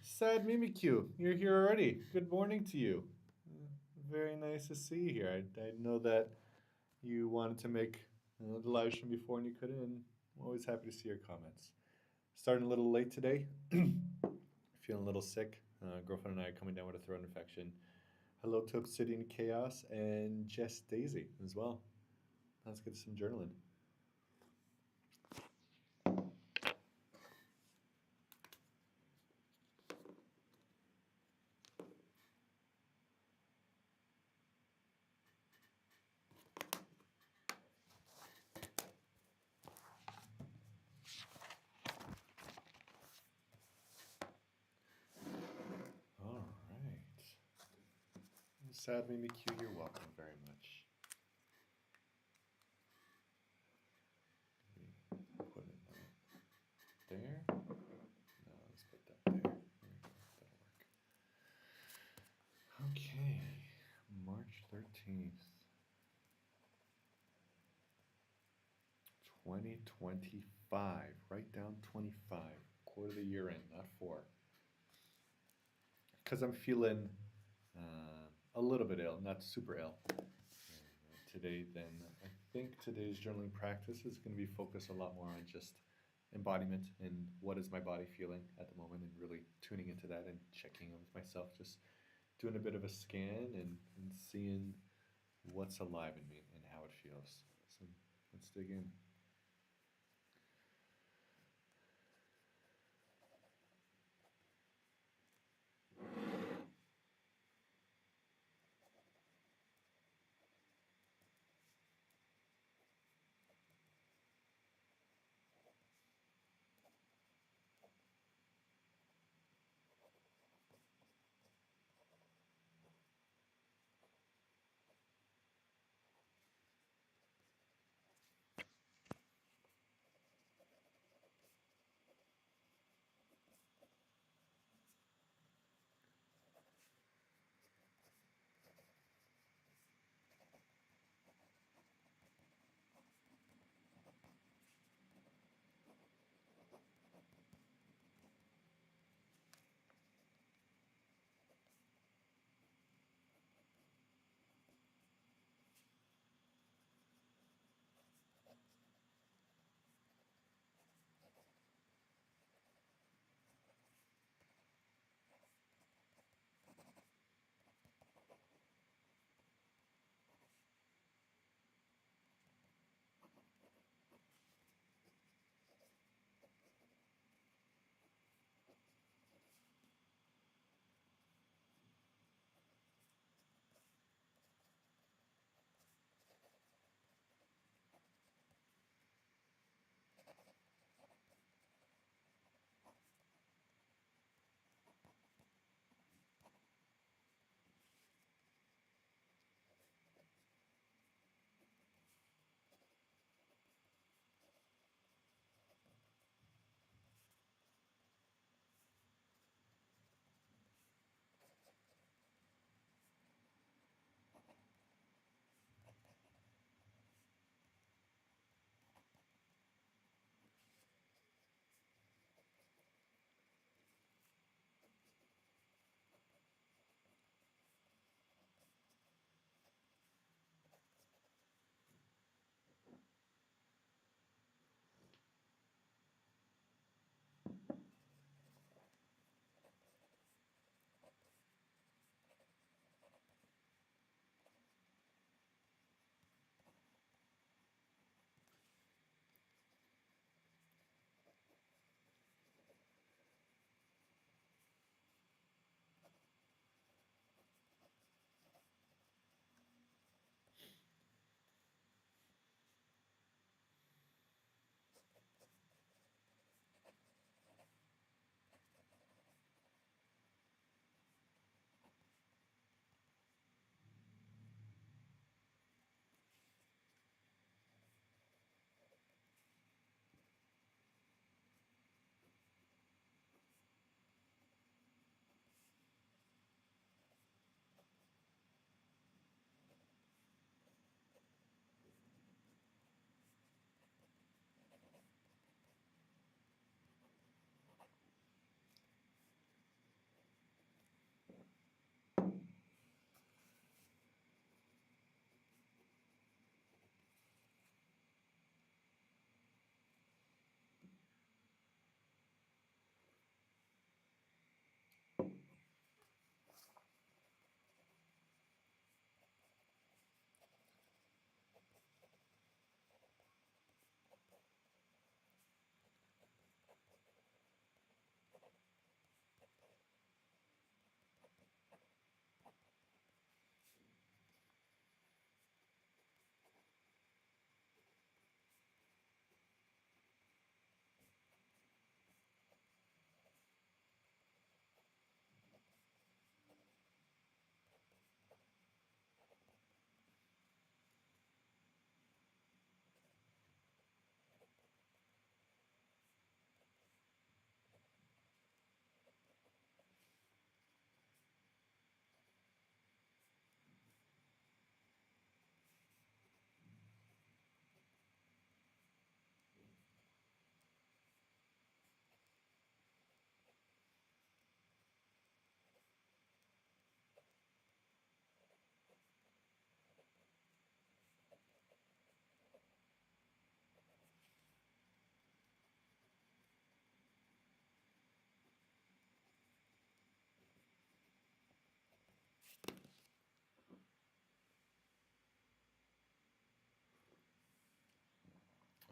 Sad Mimikyu, you're here already. Good morning to you. Very nice to see you here. I know that you wanted to make the live stream before and you couldn't, and I'm always happy to see your comments. Starting a little late today, feeling a little sick. Girlfriend and I are coming down with a throat infection. Hello to Obsidian Chaos and Jess Daisy as well. Let's get some journaling. All right. Sad Mimikyu, you're welcome very much. Put it there. No, let's put that there. There we go. That'll work. Okay. March 13th, 2025. Write down 25. Quarter of the year in, not 4. Because I'm feeling a little bit ill, not super ill. Today, then, I think today's journaling practice is going to be focused a lot more on just embodiment and what is my body feeling at the moment, and really tuning into that and checking in with myself, just doing a bit of a scan and seeing what's alive in me and how it feels. So let's dig in.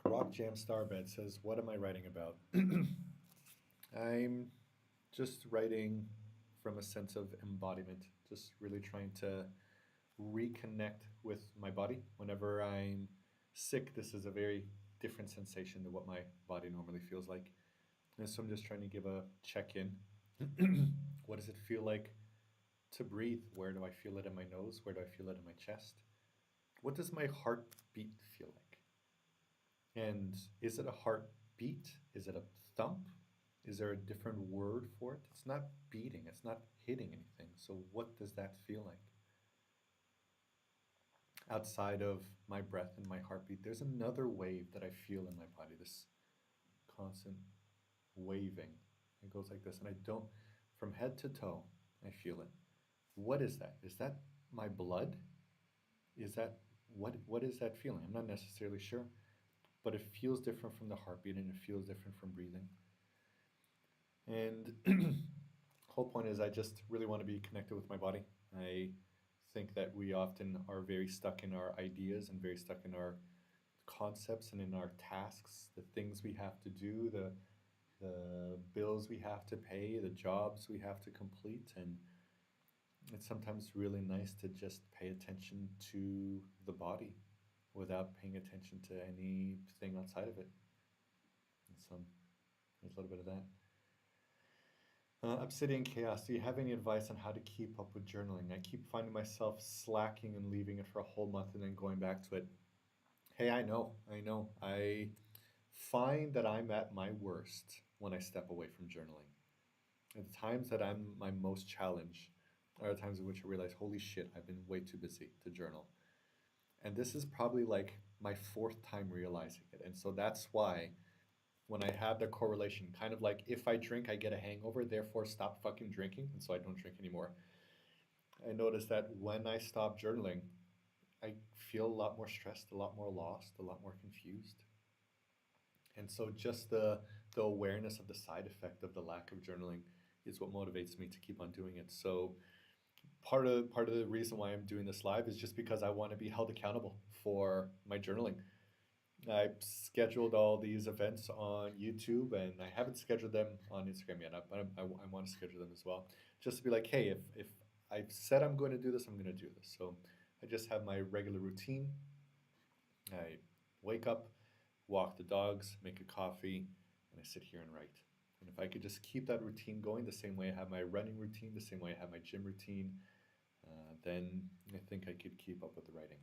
Rock Jam Starbed says, "What am I writing about?" I'm just writing from a sense of embodiment, just really trying to reconnect with my body. Whenever I'm sick, this is a very different sensation than what my body normally feels like. And so I'm just trying to give a check in. What does it feel like to breathe? Where do I feel it in my nose? Where do I feel it in my chest? What does my heartbeat feel like? And is it a heartbeat? Is it a thump? Is there a different word for it? It's not beating, it's not hitting anything. So, what does that feel like? Outside of my breath and my heartbeat, there's another wave that I feel in my body, this constant waving. It goes like this, and I don't, from head to toe, I feel it. What is that? Is that my blood? Is that what is that feeling? I'm not necessarily sure, but it feels different from the heartbeat and it feels different from breathing. And whole point is I just really want to be connected with my body. I think that we often are very stuck in our ideas and very stuck in our concepts and in our tasks, the things we have to do, the bills we have to pay, the jobs we have to complete, and it's sometimes really nice to just pay attention to the body without paying attention to anything outside of it. And so there's a little bit of that. Obsidian Chaos, do you have any advice on how to keep up with journaling? I keep finding myself slacking and leaving it for a whole month and then going back to it. Hey, I know, I know. I find that I'm at my worst when I step away from journaling. At the times that I'm my most challenged are the times in which I realize, holy shit, I've been way too busy to journal. And this is probably like my fourth time realizing it. And so that's why when I have the correlation, kind of like if I drink, I get a hangover, therefore stop fucking drinking. And so I don't drink anymore. I notice that when I stop journaling, I feel a lot more stressed, a lot more lost, a lot more confused. And so just the awareness of the side effect of the lack of journaling is what motivates me to keep on doing it. So part of the reason why I'm doing this live is just because I want to be held accountable for my journaling. I scheduled all these events on YouTube, and I haven't scheduled them on Instagram yet. But I want to schedule them as well, just to be like, hey, if I've said I'm going to do this, I'm going to do this. So I just have my regular routine. I wake up, walk the dogs, make a coffee, and I sit here and write. And if I could just keep that routine going the same way I have my running routine, the same way I have my gym routine, then I think I could keep up with the writing.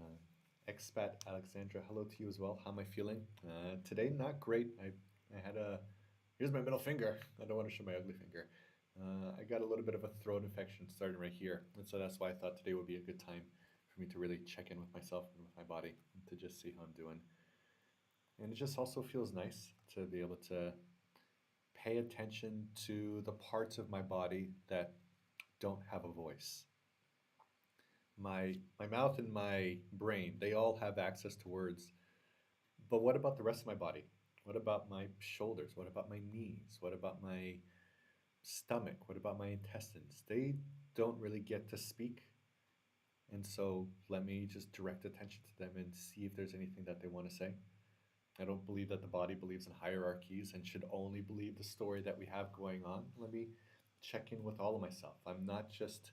Uh, Expat Alexandra, hello to you as well. How am I feeling? Today, not great. I had a, here's my middle finger. I don't want to show my ugly finger. I got a little bit of a throat infection starting right here. And so that's why I thought today would be a good time for me to really check in with myself and with my body and to just see how I'm doing. And it just also feels nice to be able to pay attention to the parts of my body that don't have a voice. My mouth and my brain, they all have access to words. But what about the rest of my body? What about my shoulders? What about my knees? What about my stomach? What about my intestines? They don't really get to speak. And so let me just direct attention to them and see if there's anything that they want to say. I don't believe that the body believes in hierarchies and should only believe the story that we have going on. Let me check in with all of myself. I'm not just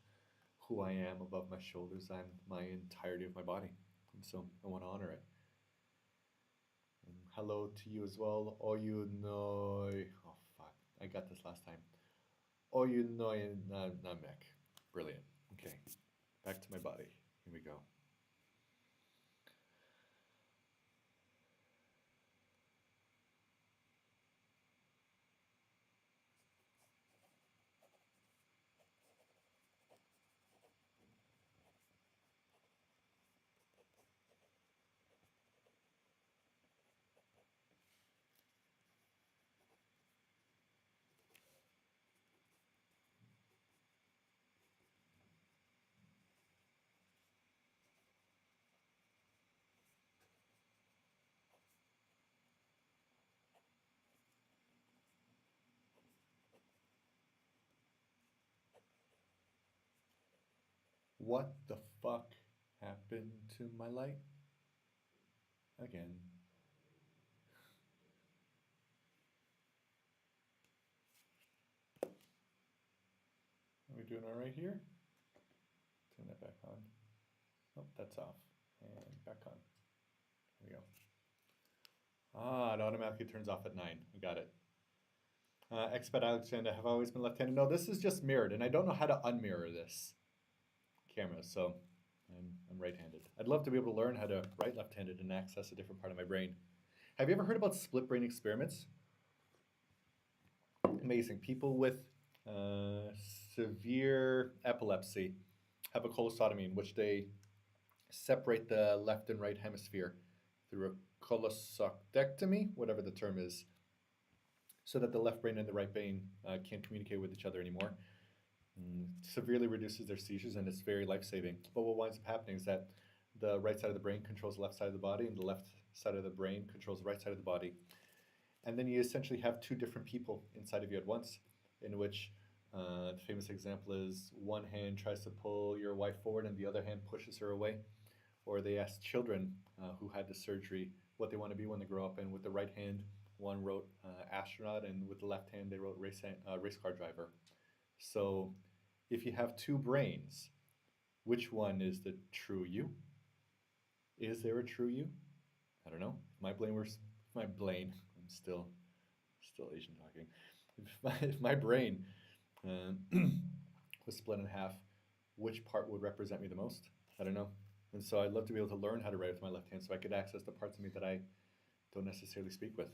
who I am above my shoulders, I'm my entirety of my body. And so I want to honor it. And hello to you as well. Oh, you know. Oh, fuck. I got this last time. Oh, you know. Namek. Brilliant. Okay. Back to my body. Here we go. What the fuck happened to my light? Again. doing all right here? Turn that back on. Oh, that's off. And back on. There we go. Ah, it automatically turns off at 9. I got it. Expat Alexander, have always been left-handed. No, this is just mirrored, and I don't know how to unmirror this camera, so I'm right-handed. I'd love to be able to learn how to write left-handed and access a different part of my brain. Have you ever heard about split brain experiments? Amazing. People with severe epilepsy have a colostotomy in which they separate the left and right hemisphere through a colosectomy, whatever the term is, so that the left brain and the right brain can't communicate with each other anymore. Severely reduces their seizures, and it's very life-saving. But what winds up happening is that the right side of the brain controls the left side of the body, and the left side of the brain controls the right side of the body. And then you essentially have two different people inside of you at once, in which the famous example is one hand tries to pull your wife forward and the other hand pushes her away. Or they asked children who had the surgery what they want to be when they grow up, and with the right hand, one wrote astronaut, and with the left hand, they wrote race car driver. So if you have two brains, which one is the true you? Is there a true you? I don't know. I'm still Asian talking. If my brain was split in half, which part would represent me the most? I don't know. And so I'd love to be able to learn how to write with my left hand so I could access the parts of me that I don't necessarily speak with.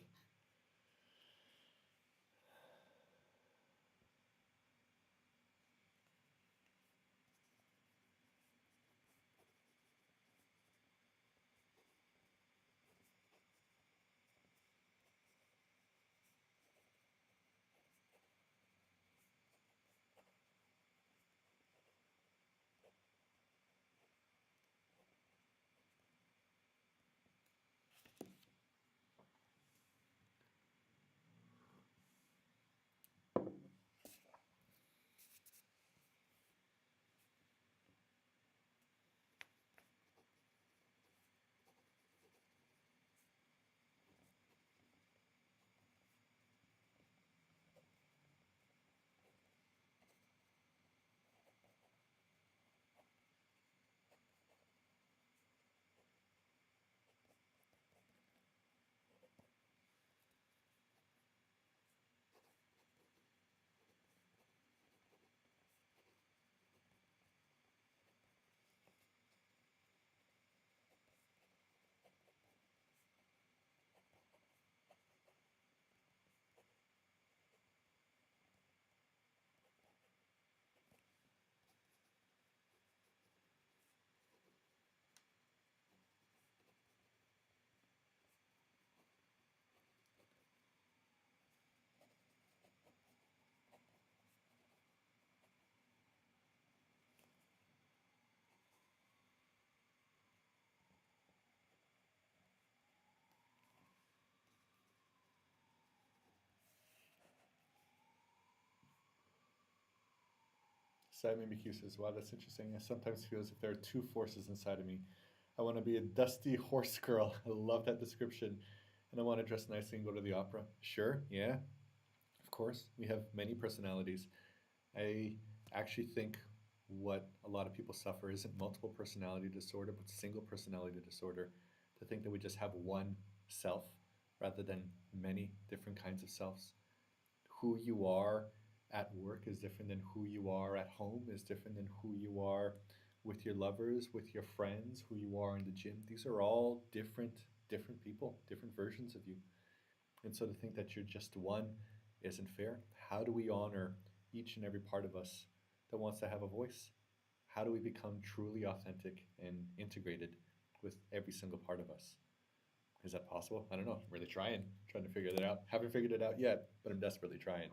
Simon McHugh says, wow, that's interesting. I sometimes feel as if there are two forces inside of me. I want to be a dusty horse girl. I love that description. And I want to dress nicely and go to the opera. Sure, yeah, of course. We have many personalities. I actually think what a lot of people suffer isn't multiple personality disorder, but single personality disorder. To think that we just have one self rather than many different kinds of selves. Who you are at work is different than who you are at home, is different than who you are with your lovers, with your friends, who you are in the gym. These are all different people, different versions of you. And so to think that you're just one isn't fair. How do we honor each and every part of us that wants to have a voice? How do we become truly authentic and integrated with every single part of us? Is that possible? I don't know. I'm really trying to figure that out. Haven't figured it out yet, but I'm desperately trying.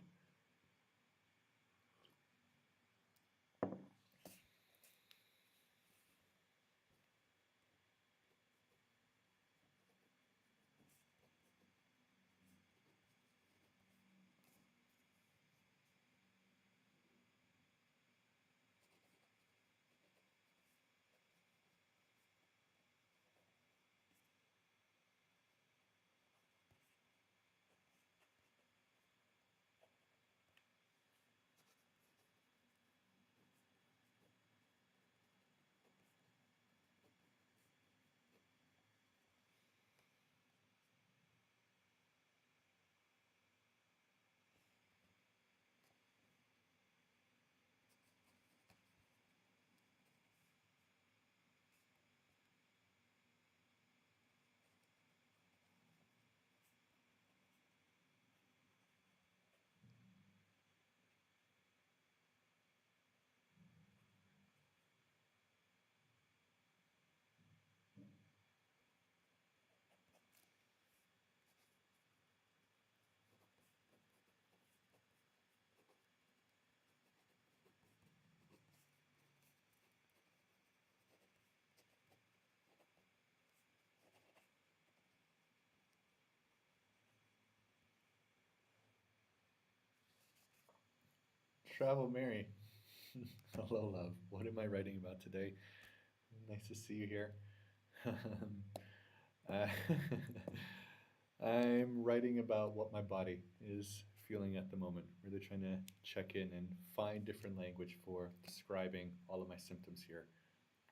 Travel Mary. Hello, love. What am I writing about today? Nice to see you here. Uh, I'm writing about what my body is feeling at the moment. Really trying to check in and find different language for describing all of my symptoms here.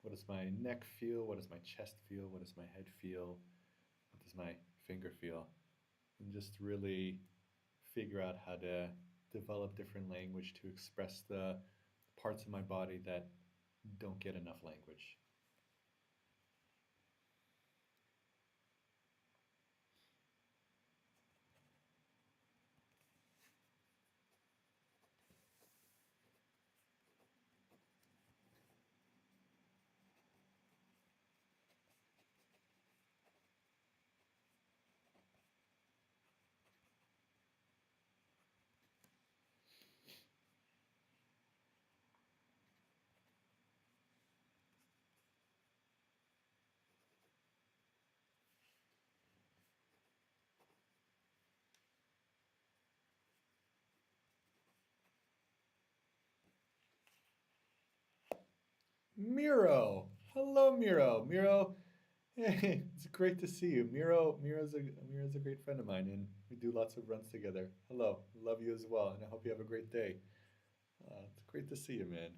What does my neck feel? What does my chest feel? What does my head feel? What does my finger feel? And just really figure out how to develop different language to express the parts of my body that don't get enough language. Miro. Hello, Miro. Miro, hey, it's great to see you. Miro's a great friend of mine, and we do lots of runs together. Hello, love you as well, and I hope you have a great day. It's great to see you, man.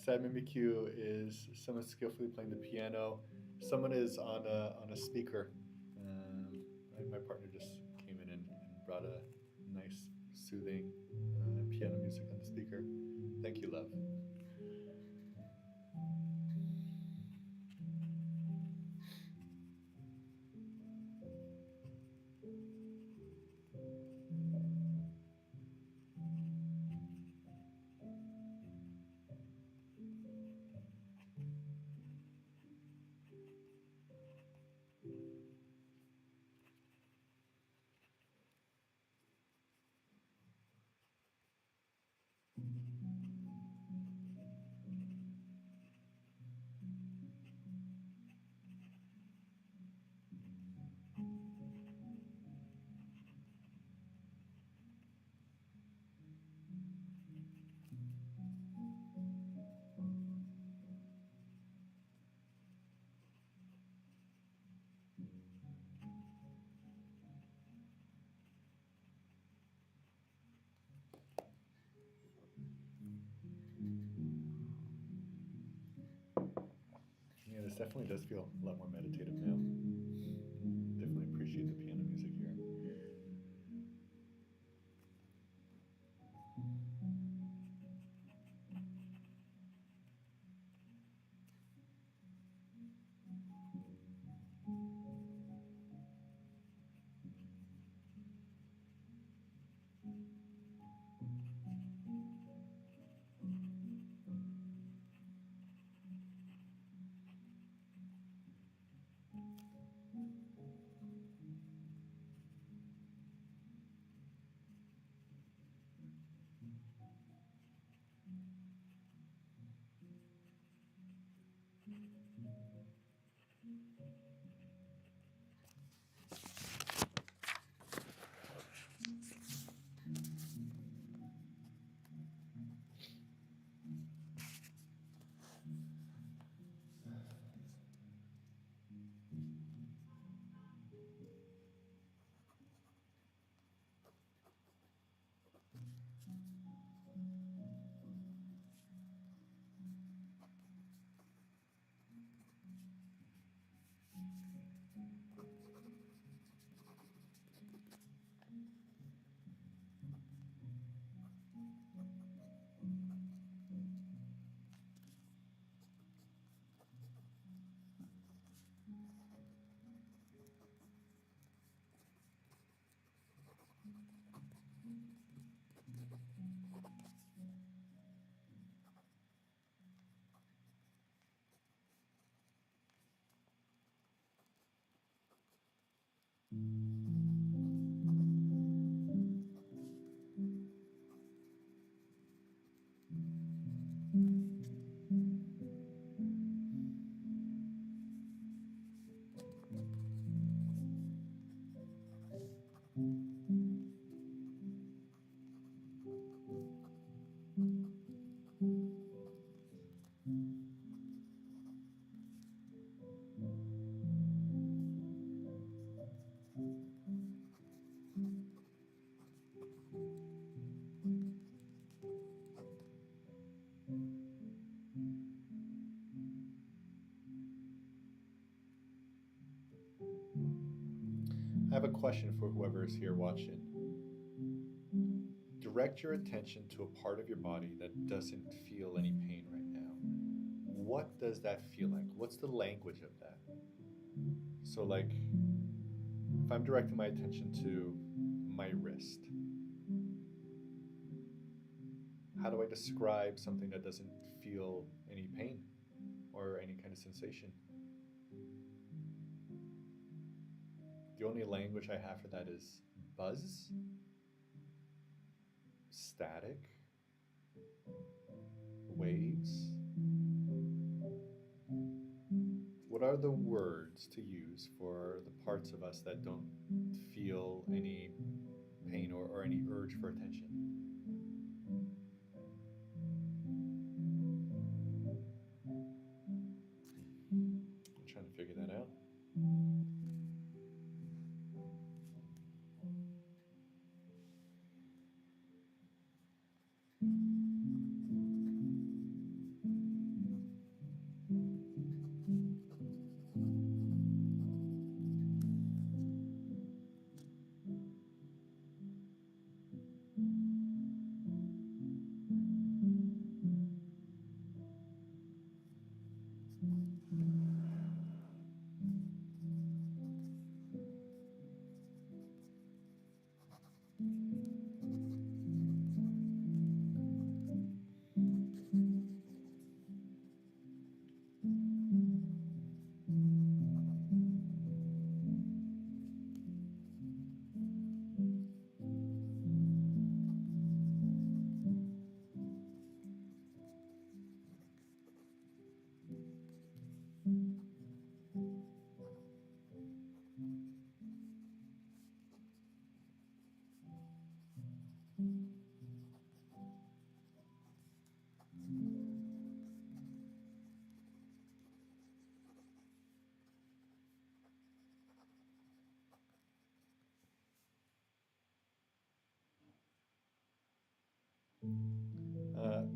Simon McHugh is someone skillfully playing the piano. Someone is on a speaker. My partner just came in and brought a nice, soothing piano music on the speaker. Thank you, love. definitely does feel a lot more meditative now. Definitely appreciate the piano music here. I have a question for whoever is here watching. Direct your attention to a part of your body that doesn't feel any pain right now. What does that feel like? What's the language of that? So, like, if I'm directing my attention to my wrist, how do I describe something that doesn't feel any pain or any kind of sensation? The only language I have for that is buzz, static, waves. What are the words to use for the parts of us that don't feel any pain or any urge for attention? I'm trying to figure that out.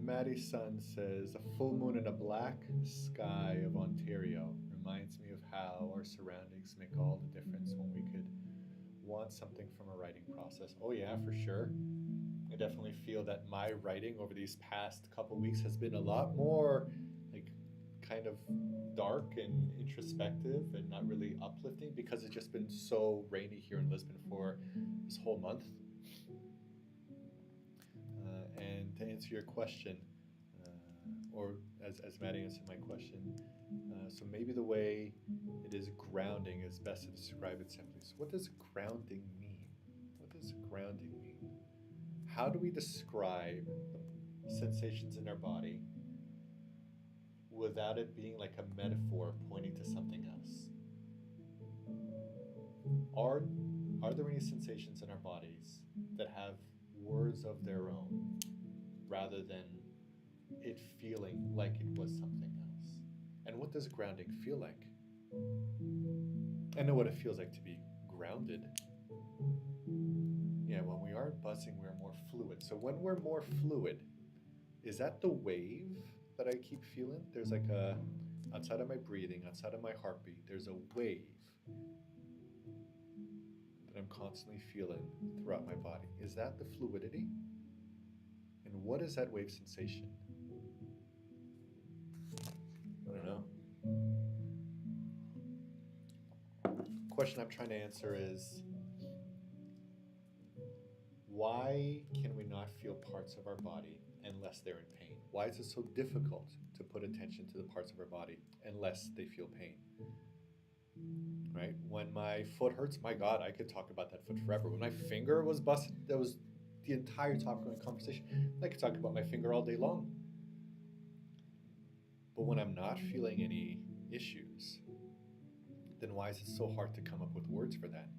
Maddie's son says a full moon in a black sky of Ontario reminds me of how our surroundings make all the difference when we could want something from a writing process. Oh, yeah, for sure. I definitely feel that my writing over these past couple weeks has been a lot more like kind of dark and introspective and not really uplifting because it's just been so rainy here in Lisbon for this whole month. And to answer your question, or as Maddie answered my question, so maybe the way it is grounding is best to describe it simply. So, what does grounding mean? What does grounding mean? How do we describe sensations in our body without it being like a metaphor pointing to something else? Are, are there any sensations in our bodies that have words of their own rather than it feeling like it was something else? And what does grounding feel like? I know what it feels like to be grounded. Yeah, when we aren't buzzing, we're more fluid. So when we're more fluid, is that the wave that I keep feeling? There's like a, outside of my breathing, outside of my heartbeat, there's a wave that I'm constantly feeling throughout my body. Is that the fluidity? And what is that wave sensation? I don't know. The question I'm trying to answer is, why can we not feel parts of our body unless they're in pain? Why is it so difficult to put attention to the parts of our body unless they feel pain? Right? When my foot hurts, my God, I could talk about that foot forever. When my finger was busted, that was the entire topic of the conversation. I could talk about my finger all day long. But when I'm not feeling any issues, then why is it so hard to come up with words for that?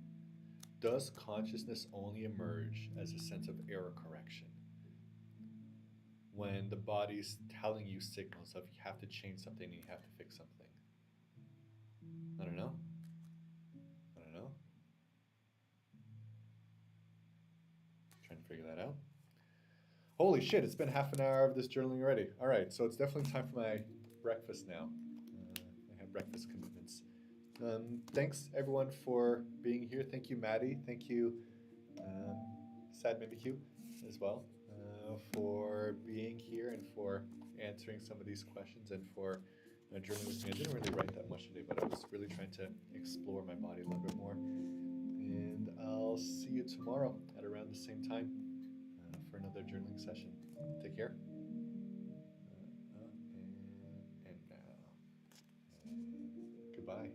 Does consciousness only emerge as a sense of error correction? When the body's telling you signals of you have to change something and you have to fix something? I don't know. Trying to figure that out. Holy shit, it's been half an hour of this journaling already. All right, so it's definitely time for my breakfast now. I have breakfast commitments. Thanks everyone for being here. Thank you, Maddie. Thank you, Sad Mimikyu, as well, for being here and for answering some of these questions and for journaling with me. I didn't really write that much today, but I was really trying to explore my body a little bit more. And I'll see you tomorrow at around the same time for another journaling session. Take care. And now. Goodbye.